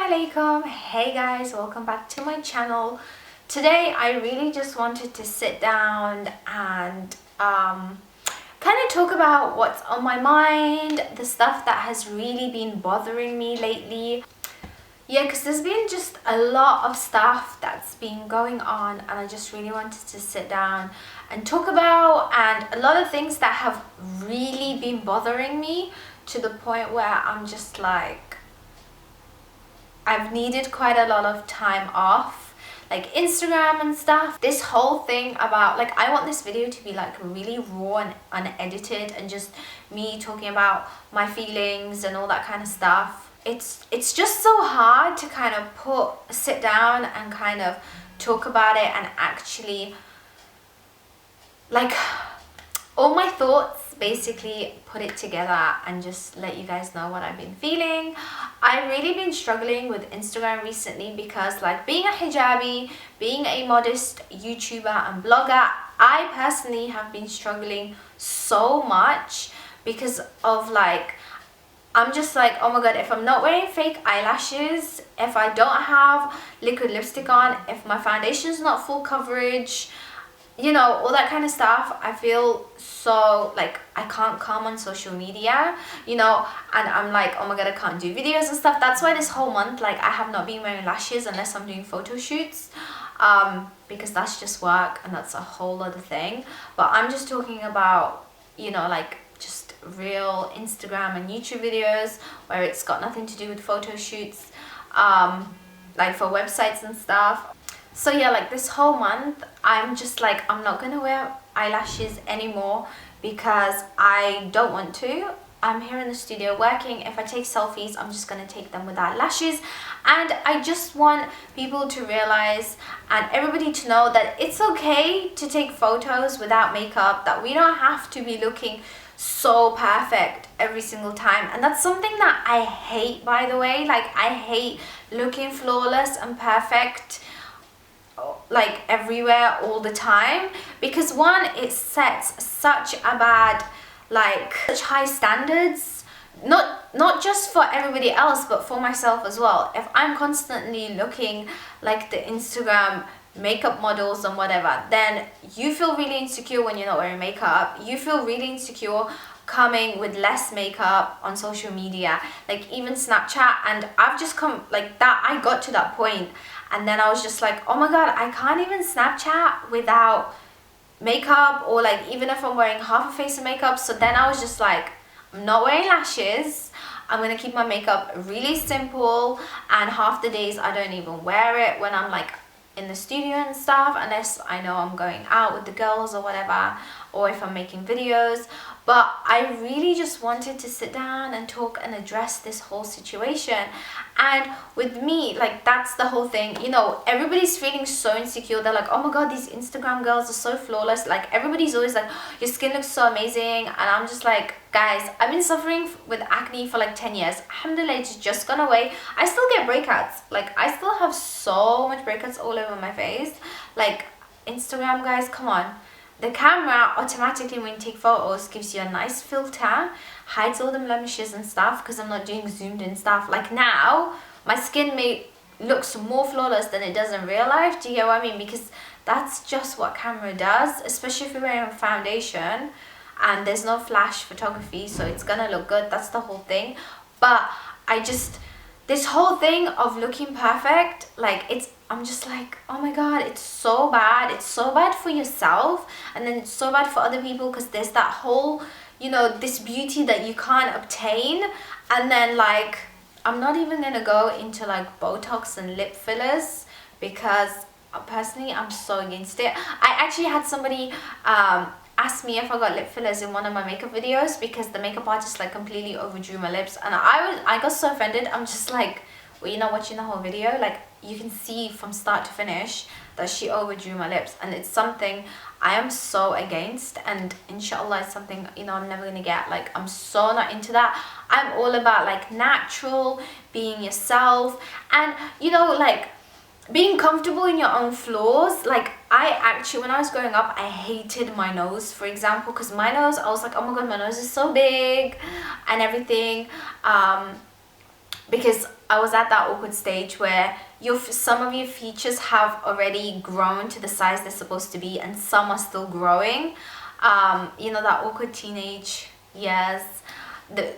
Assalamualaikum. Hey guys, welcome back to my channel. Today I really just wanted to sit down and kind of talk about what's on my mind, the stuff that has really been bothering me lately. Yeah, because there's been just a lot of stuff that's been going on and I just really wanted to sit down and talk about, and a lot of things that have really been bothering me to the point where I'm just like, I've needed quite a lot of time off, like Instagram and stuff. This whole thing about, like, I want this video to be like really raw and unedited and just me talking about my feelings and all that kind of stuff. It's just so hard to kind of sit down and kind of talk about it and actually, like, all my thoughts, basically put it together and just let you guys know what I've been feeling. I've really been struggling with Instagram recently because, like, being a hijabi, being a modest YouTuber and blogger, I personally have been struggling so much because of, like, I'm just like, oh my god, if I'm not wearing fake eyelashes, if I don't have liquid lipstick on, if my foundation's not full coverage, you know, all that kind of stuff, I feel so like I can't come on social media, you know, and I'm like, oh my god, I can't do videos and stuff. That's why this whole month, like, I have not been wearing lashes unless I'm doing photo shoots, because that's just work and that's a whole other thing. But I'm just talking about, you know, like, just real Instagram and YouTube videos where it's got nothing to do with photo shoots, like for websites and stuff. So yeah, like, this whole month I'm just like, I'm not gonna wear eyelashes anymore because I don't want to. I'm here in the studio working. If I take selfies, I'm just gonna take them without lashes, and I just want people to realize and everybody to know that it's okay to take photos without makeup, that we don't have to be looking so perfect every single time. And that's something that I hate, by the way. Like, I hate looking flawless and perfect, like, everywhere all the time, because one, it sets such a bad, like, such high standards, not just for everybody else but for myself as well. If I'm constantly looking like the Instagram makeup models and whatever, then you feel really insecure when you're not wearing makeup. You feel really insecure coming with less makeup on social media, like even Snapchat. And I've just come like that, I got to that point and then I was just like, oh my god, I can't even Snapchat without makeup, or like even if I'm wearing half a face of makeup. So then I was just like, I'm not wearing lashes, I'm gonna keep my makeup really simple, and half the days I don't even wear it when I'm like in the studio and stuff, unless I know I'm going out with the girls or whatever, or if I'm making videos. But I really just wanted to sit down and talk and address this whole situation. And with me, like, that's the whole thing, you know, everybody's feeling so insecure. They're like, oh my god, these Instagram girls are so flawless. Like, everybody's always like, your skin looks so amazing. And I'm just like, guys, I've been suffering with acne for like 10 years. Alhamdulillah, it's just gone away. I still get breakouts. Like, I still have so much breakouts all over my face. Like, Instagram, guys, come on. The camera automatically, when you take photos, gives you a nice filter, hides all the blemishes and stuff, because I'm not doing zoomed in stuff. Like, now my skin looks more flawless than it does in real life. Do you get what I mean? Because that's just what camera does, especially if you're wearing a foundation and there's no flash photography, so it's gonna look good. That's the whole thing. But this whole thing of looking perfect, like, I'm just like, oh my god, it's so bad. It's so bad for yourself, and then it's so bad for other people, because there's that whole, you know, this beauty that you can't obtain. And then, like, I'm not even gonna go into like Botox and lip fillers, because personally I'm so against it. I actually had somebody asked me if I got lip fillers in one of my makeup videos, because the makeup artist like completely overdrew my lips, and I got so offended. I'm just like, well, you're not watching the whole video. Like, you can see from start to finish that she overdrew my lips, and it's something I am so against, and inshallah it's something, you know, I'm never gonna get. Like, I'm so not into that. I'm all about like natural, being yourself, and, you know, like, being comfortable in your own flaws. Like, I actually, when I was growing up, I hated my nose, for example, because my nose, I was like, oh my god, my nose is so big and everything. because I was at that awkward stage where some of your features have already grown to the size they're supposed to be, and some are still growing. You know, that awkward teenage years, the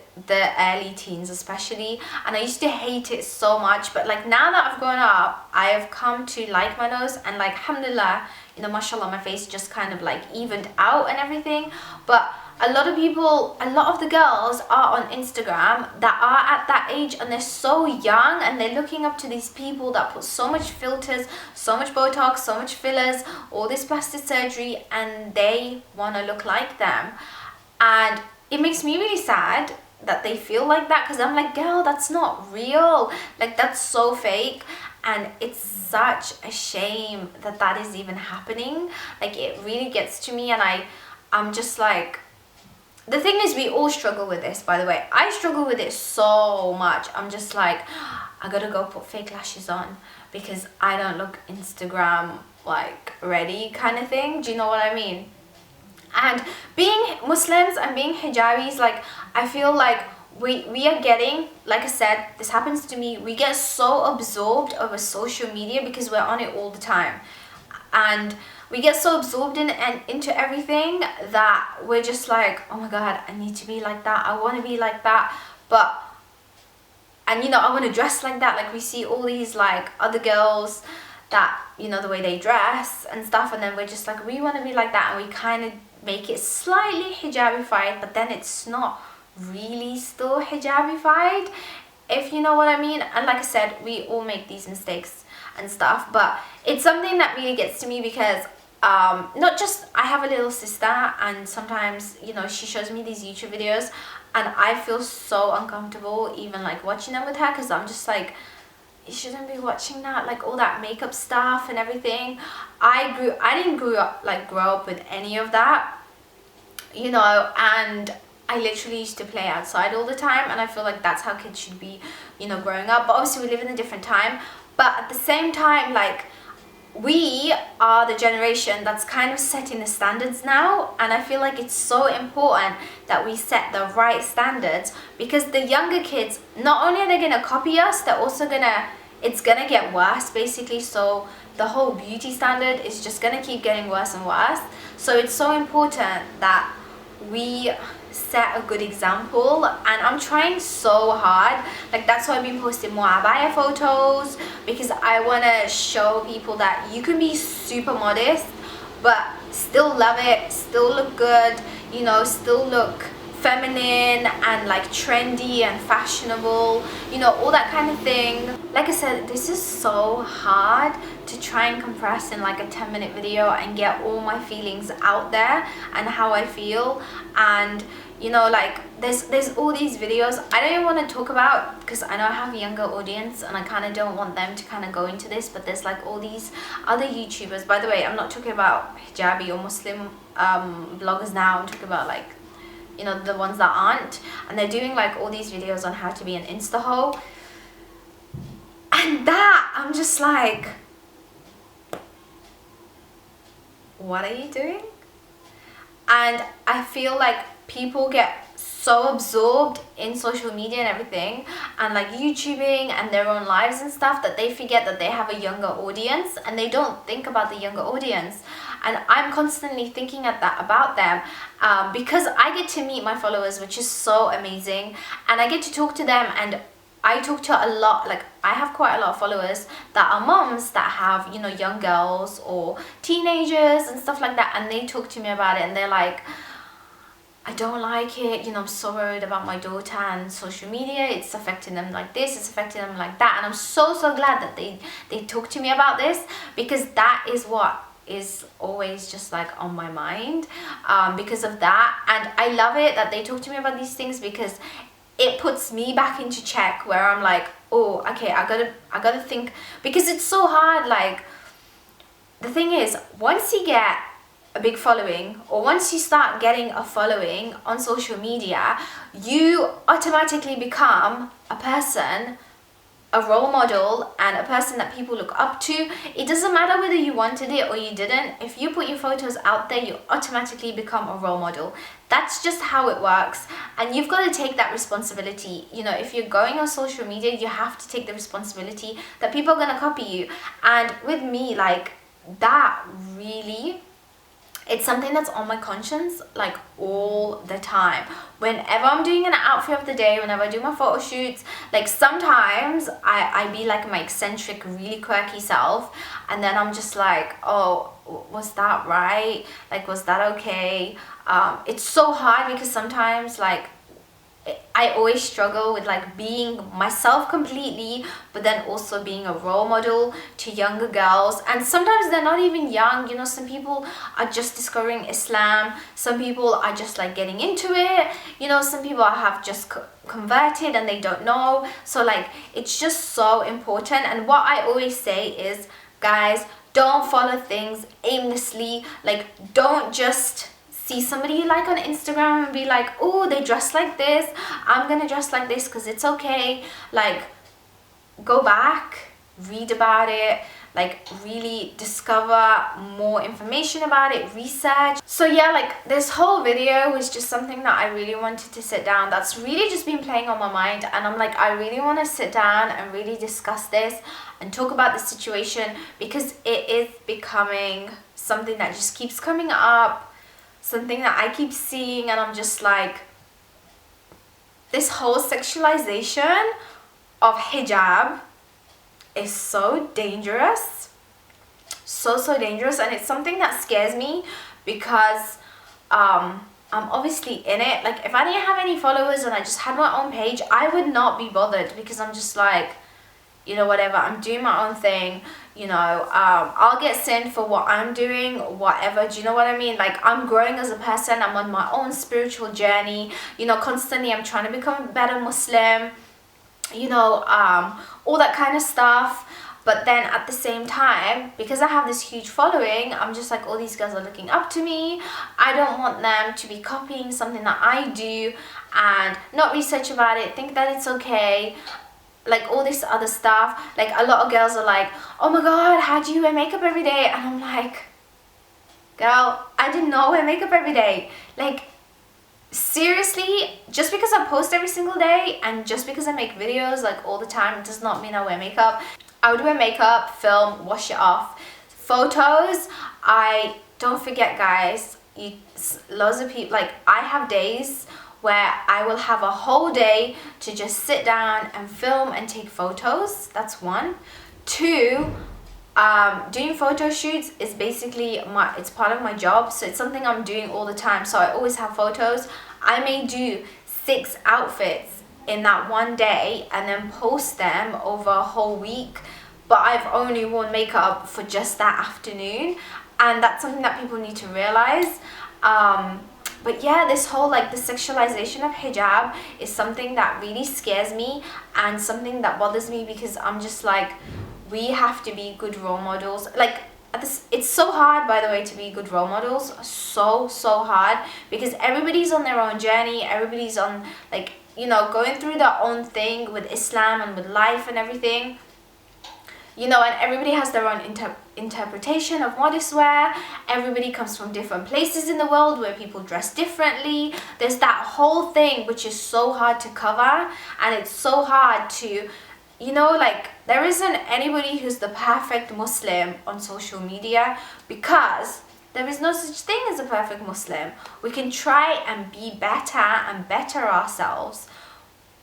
early teens especially, and I used to hate it so much. But like now that I've grown up, I have come to like my nose, and like alhamdulillah, you know, mashallah, my face just kind of like evened out and everything. But a lot of people, a lot of the girls are on Instagram that are at that age, and they're so young, and they're looking up to these people that put so much filters, so much Botox, so much fillers, all this plastic surgery, and they want to look like them. And it makes me really sad that they feel like that, because I'm like, girl, that's not real. Like, that's so fake. And it's such a shame that that is even happening. Like, it really gets to me, and I'm just like, the thing is, we all struggle with this, by the way. I struggle with it so much. I'm just like, I gotta go put fake lashes on because I don't look Instagram like ready kind of thing. Do you know what I mean? And being Muslims and being hijabis, like, I feel like we are getting, like I said, this happens to me, we get so absorbed over social media because we're on it all the time. And we get so absorbed in and into everything that we're just like, oh my god, I need to be like that, I want to be like that. But, and you know, I want to dress like that. Like, we see all these like other girls that, you know, the way they dress and stuff, and then we're just like, we want to be like that, and we kind of make it slightly hijabified, but then it's not really still hijabified, if you know what I mean. And like I said, we all make these mistakes and stuff, but it's something that really gets to me because not just, I have a little sister, and sometimes, you know, she shows me these YouTube videos, and I feel so uncomfortable even like watching them with her, because I'm just like, you shouldn't be watching that, like all that makeup stuff and everything. I didn't grow up with any of that, you know, and I literally used to play outside all the time, and I feel like that's how kids should be, you know, growing up. But obviously we live in a different time, but at the same time, like, we are the generation that's kind of setting the standards now, and I feel like it's so important that we set the right standards, because the younger kids, not only are they gonna copy us, they're also it's gonna get worse basically. So the whole beauty standard is just gonna keep getting worse and worse. So it's so important that we set a good example, and I'm trying so hard. Like, that's why I've been posting more abaya photos, because I want to show people that you can be super modest but still love it, still look good, you know, still look feminine and like trendy and fashionable, you know, all that kind of thing. Like I said, this is so hard to try and compress in like a 10-minute video and get all my feelings out there and how I feel. And you know, like, there's all these videos I don't even want to talk about, because I know I have a younger audience and I kind of don't want them to kind of go into this. But there's like all these other YouTubers, by the way, I'm not talking about hijabi or Muslim bloggers now, I'm talking about like, you know, the ones that aren't, and they're doing like all these videos on how to be an insta hoe, and that, I'm just like, what are you doing? And I feel like people get so absorbed in social media and everything, and like YouTubing and their own lives and stuff, that they forget that they have a younger audience, and they don't think about the younger audience. And I'm constantly thinking about them, because I get to meet my followers, which is so amazing, and I get to talk to them, and I talk to a lot, like, I have quite a lot of followers that are moms that have, you know, young girls or teenagers and stuff like that, and they talk to me about it, and they're like, I don't like it, you know, I'm so worried about my daughter and social media, it's affecting them like this, it's affecting them like that. And I'm so glad that they talk to me about this, because that is what is always just like on my mind, because of that. And I love it that they talk to me about these things, because it puts me back into check, where I'm like, oh, okay, I gotta think, because it's so hard. Like, the thing is, once you get a big following, or once you start getting a following on social media, you automatically become a person a role model and a person that people look up to, it doesn't matter whether you wanted it or you didn't. If you put your photos out there, you automatically become a role model. That's just how it works, and you've got to take that responsibility. You know, if you're going on social media, you have to take the responsibility that people are going to copy you. And with me, like, that really, it's something that's on my conscience, like, all the time. Whenever I'm doing an outfit of the day, whenever I do my photo shoots, like, sometimes I be like my eccentric, really quirky self, and then I'm just like, oh, was that right? Like, was that okay? It's so hard because sometimes, like, I always struggle with, like, being myself completely, but then also being a role model to younger girls. And sometimes they're not even young, you know, some people are just discovering Islam, some people are just, like, getting into it, you know, some people have just converted and they don't know. So, like, it's just so important. And what I always say is, guys, don't follow things aimlessly. Like, don't just see somebody you like on Instagram and be like, oh, they dress like this, I'm gonna dress like this because it's okay. Like, go back, read about it, like, really discover more information about it, research. So yeah, like, this whole video was just something that I really wanted to sit down, that's really just been playing on my mind, and I'm like, I really want to sit down and really discuss this and talk about the situation, because it is becoming something that just keeps coming up, something that I keep seeing, and I'm just like, this whole sexualization of hijab is so dangerous, so dangerous. And it's something that scares me because I'm obviously in it. Like, if I didn't have any followers and I just had my own page, I would not be bothered, because I'm just like, you know, whatever, I'm doing my own thing, you know, I'll get sent for what I'm doing, whatever, do you know what I mean? Like, I'm growing as a person, I'm on my own spiritual journey, you know, constantly I'm trying to become a better Muslim, you know, all that kind of stuff. But then at the same time, because I have this huge following, I'm just like, all these girls are looking up to me, I don't want them to be copying something that I do and not research about it, think that it's okay, like, all this other stuff. Like, a lot of girls are like, oh my god, how do you wear makeup every day? And I'm like, girl, I did not wear makeup every day. Like, seriously, just because I post every single day and just because I make videos, like, all the time, does not mean I wear makeup. I would wear makeup, film, wash it off. Photos, don't forget, guys, loads of people, like, I have days where I will have a whole day to just sit down and film and take photos. That's one. Two, doing photo shoots is basically it's part of my job, so it's something I'm doing all the time, so I always have photos. I may do 6 outfits in that one day and then post them over a whole week, but I've only worn makeup for just that afternoon, and that's something that people need to realize. But yeah, this whole, like, the sexualization of hijab is something that really scares me and something that bothers me, because I'm just like, we have to be good role models. Like, it's so hard, by the way, to be good role models. So hard, because everybody's on their own journey, everybody's on, like, you know, going through their own thing with Islam and with life and everything, you know, and everybody has their own interpretation of modest wear. Everybody comes from different places in the world where people dress differently. There's that whole thing which is so hard to cover, and it's so hard to, you know, like, there isn't anybody who's the perfect Muslim on social media, because there is no such thing as a perfect Muslim. We can try and be better and better ourselves,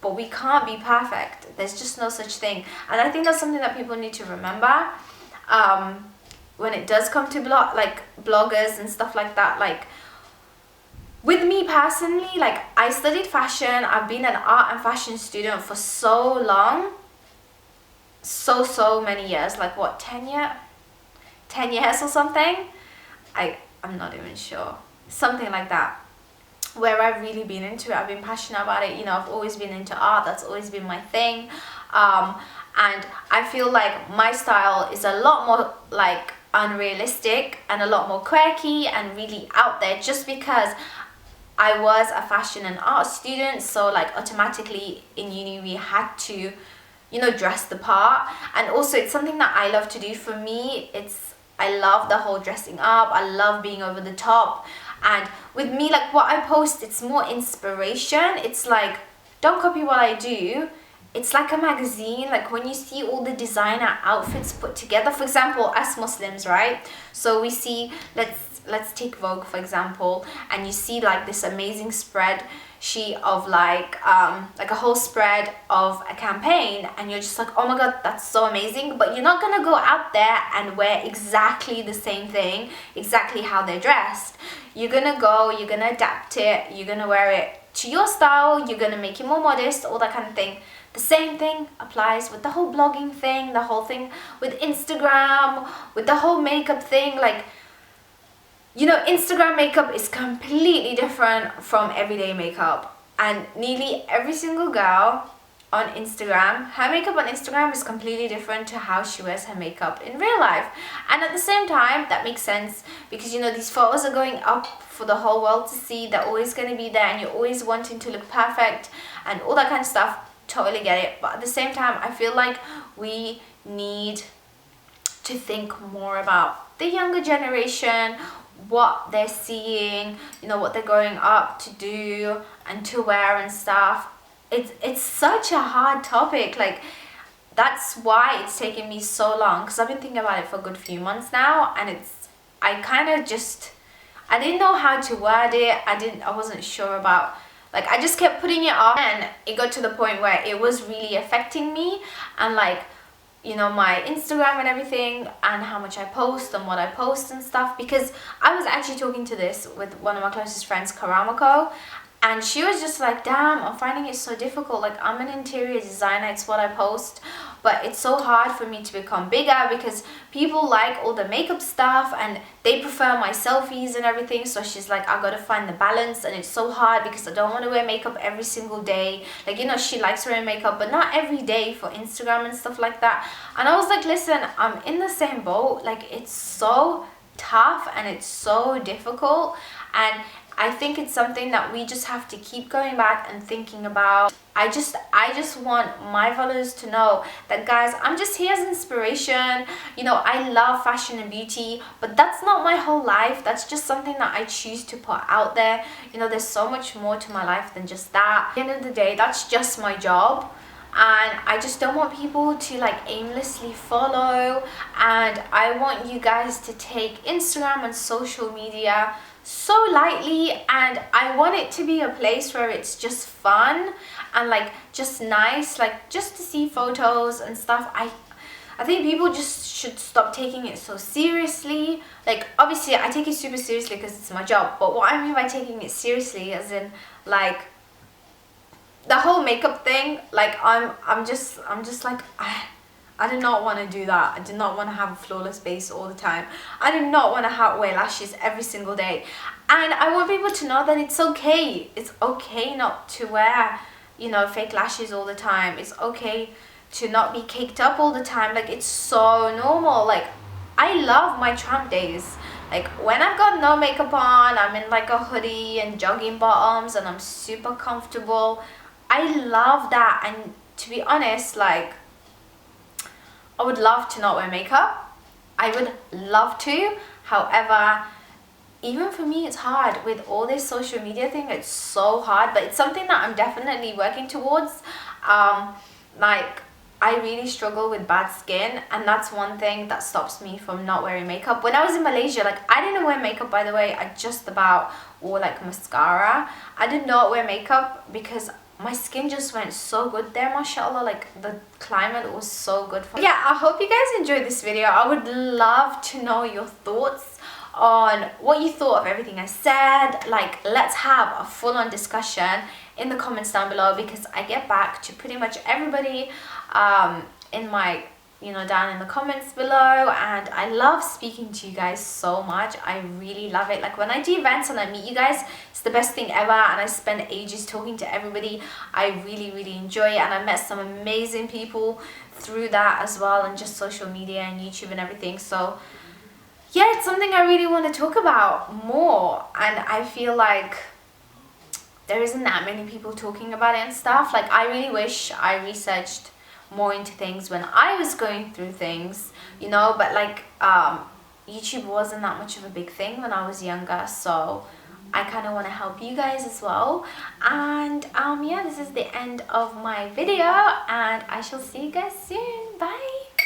but we can't be perfect. There's just no such thing. And I think that's something that people need to remember when it does come to bloggers and stuff like that. Like, with me personally, like, I studied fashion, I've been an art and fashion student for so long, so many years, like, what, 10 years or something? I'm not even sure, something like that, where I've really been into it. I've been passionate about it, you know, I've always been into art, that's always been my thing, and I feel like my style is a lot more, like, unrealistic and a lot more quirky and really out there, just because I was a fashion and art student. So, like, automatically in uni we had to dress the part. And also it's something that I love to do. For me, I love the whole dressing up. I love being over the top. And with me, like what I post, it's more inspiration. It's like, don't copy what I do. It's like a magazine. Like when you see all the designer outfits put together, for example, as Muslims, right? So we see, let's take Vogue for example, and you see like this amazing spread sheet of like a whole spread of a campaign, and you're just like, oh my god, that's so amazing. But you're not gonna go out there and wear exactly the same thing, exactly how they're dressed. You're gonna adapt it, you're gonna wear it to your style, you're gonna make it more modest, all that kind of thing. The same thing applies with the whole blogging thing, the whole thing with Instagram, with the whole makeup thing. Like, Instagram makeup is completely different from everyday makeup, and nearly every single girl on Instagram, her makeup on Instagram is completely different to how she wears her makeup in real life. And at the same time, that makes sense because these photos are going up for the whole world to see. They're always going to be there, and you're always wanting to look perfect and all that kind of stuff. Totally get it. But at the same time, I feel like we need to think more about the younger generation, what they're seeing, what they're growing up to do and to wear and stuff. It's such a hard topic. Like, that's why it's taken me so long, because I've been thinking about it for a good few months now, and I didn't know how to word it. I wasn't sure about, like, I just kept putting it off, and it got to the point where it was really affecting me, and like, my Instagram and everything, and how much I post and what I post and stuff. Because I was actually talking to this with one of my closest friends, Karamako, and she was just like, damn, I'm finding it so difficult. Like, I'm an interior designer, it's what I post, but it's so hard for me to become bigger because people like all the makeup stuff and they prefer my selfies and everything. So she's like, I gotta find the balance, and it's so hard because I don't want to wear makeup every single day. Like, she likes wearing makeup, but not every day for Instagram and stuff like that. And I was like, listen, I'm in the same boat. Like, it's so tough and it's so difficult, and I think it's something that we just have to keep going back and thinking about. I just want my followers to know that, guys, I'm just here as inspiration. I love fashion and beauty, but that's not my whole life. That's just something that I choose to put out there. There's so much more to my life than just that. At the end of the day, that's just my job. And I just don't want people to like aimlessly follow, and I want you guys to take Instagram and social media so lightly, and I want it to be a place where it's just fun and like just nice, like just to see photos and stuff. I think people just should stop taking it so seriously. Like, obviously I take it super seriously because it's my job, but what I mean by taking it seriously as in like the whole makeup thing, like I'm just like, I do not want to do that. I do not want to have a flawless base all the time. I do not want to wear lashes every single day. And I want people to know that it's okay. It's okay not to wear, fake lashes all the time. It's okay to not be caked up all the time. Like, it's so normal. Like, I love my tramp days. Like, when I've got no makeup on, I'm in like a hoodie and jogging bottoms and I'm super comfortable. I love that. And to be honest, like, I would love to not wear makeup. I would love to. However, even for me, it's hard with all this social media thing. It's so hard, but it's something that I'm definitely working towards. Like, I really struggle with bad skin, and that's one thing that stops me from not wearing makeup. When I was in Malaysia, like, I didn't wear makeup, by the way. I just about wore like mascara. I did not wear makeup because my skin just went so good there, mashallah. Like, the climate was so good for me. Yeah, I hope you guys enjoyed this video. I would love to know your thoughts on what you thought of everything I said. Like, let's have a full-on discussion in the comments down below, because I get back to pretty much everybody in my down in the comments below, and I love speaking to you guys so much. I really love it. Like, when I do events and I meet you guys, it's the best thing ever, and I spend ages talking to everybody. I really enjoy it, and I met some amazing people through that as well, and just social media and YouTube and everything. So yeah, it's something I really want to talk about more, and I feel like there isn't that many people talking about it and stuff. Like, I really wish I researched more into things when I was going through things, you know, but like YouTube wasn't that much of a big thing when I was younger, so I kind of want to help you guys as well. And yeah, this is the end of my video, and I shall see you guys soon. Bye.